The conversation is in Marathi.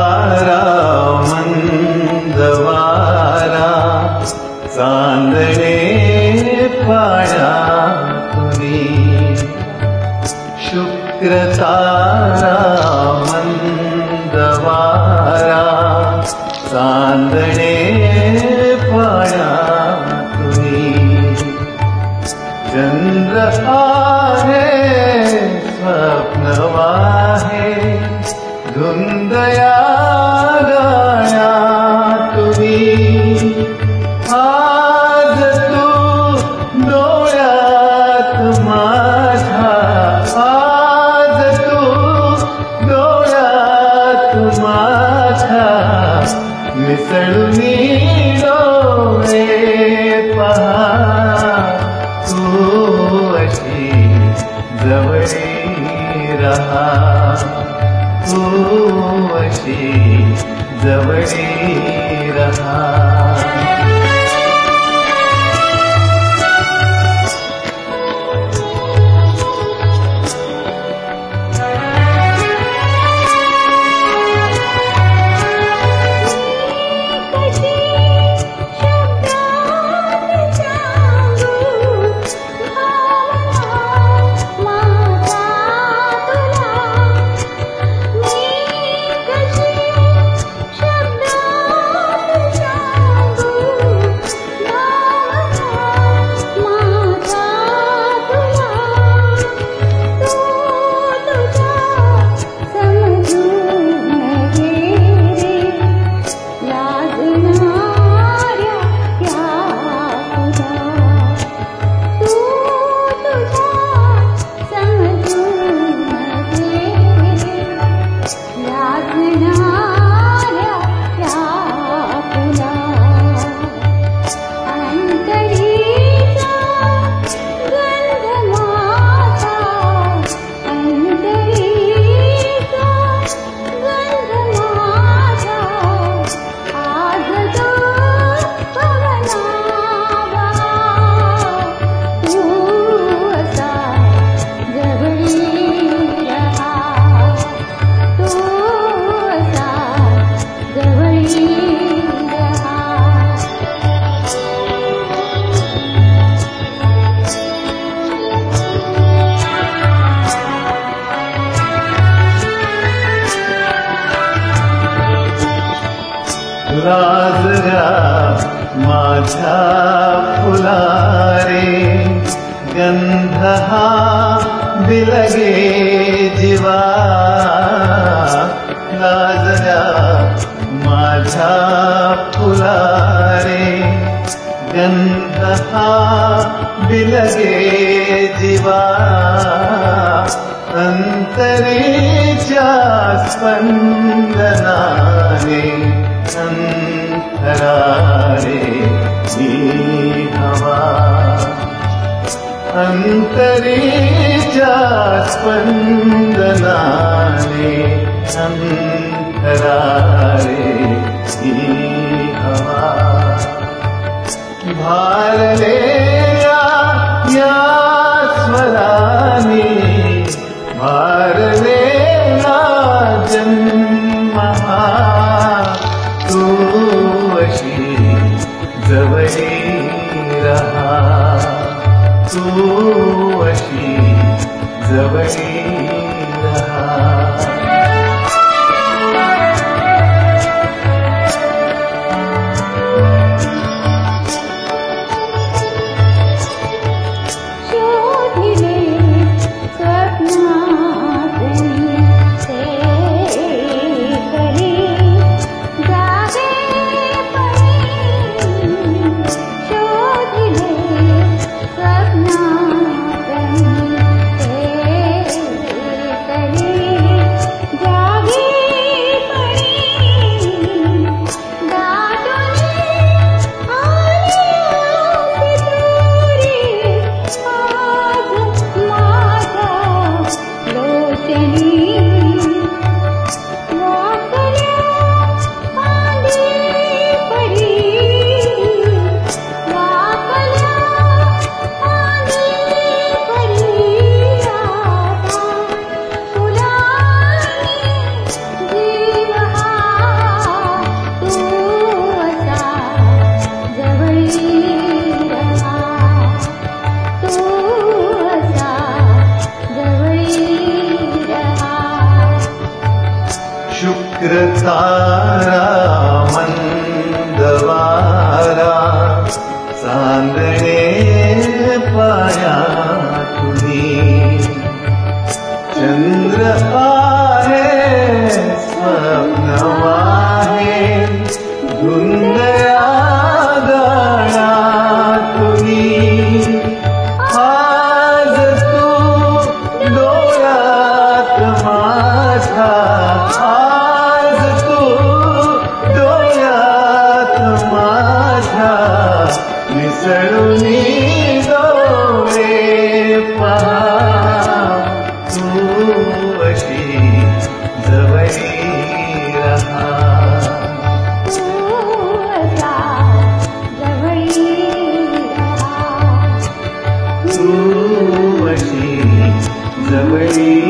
वारा मंदवारा चांदणे पाण्यातुनी शुक्र तारा मंदवारा चांदणे पाण्यातुनी चंद्र आहे स्वप्नवाहे धुंदया गाण्यातुनी आज तू डोळ्यात माझ्या आज तू डोळ्यात माझ्या मिसळूनी डोळे पहा तू अशी जवळी रहा तू अशी जवळी रहा लाजऱ्या माझ्या फुलारे गंध हा बिलगे जीवा लाजऱ्या माझ्या फुलारे गंध हा बिलगे जीवा अंतरीच्या स्पंदनाने अंतराळे ही हवा अंतरीच्या स्पंदनाने अंतराळे ही हवा भारलेल्या या स्वराने भारलेला जन्म हा तू अशी जवळी रहा तू अशी जवळी रहा वारा मंद वारा चांदणे पाया तुझी चंद्र आहे स्वप्न वाहे धुंदया गाळा तुझी आज तू डोळ्यात माझ्या आज तू डोळ्यात माझ्या मिसळूनी डोळे पहा तू अशी जवळी रहा तू अशी जवळी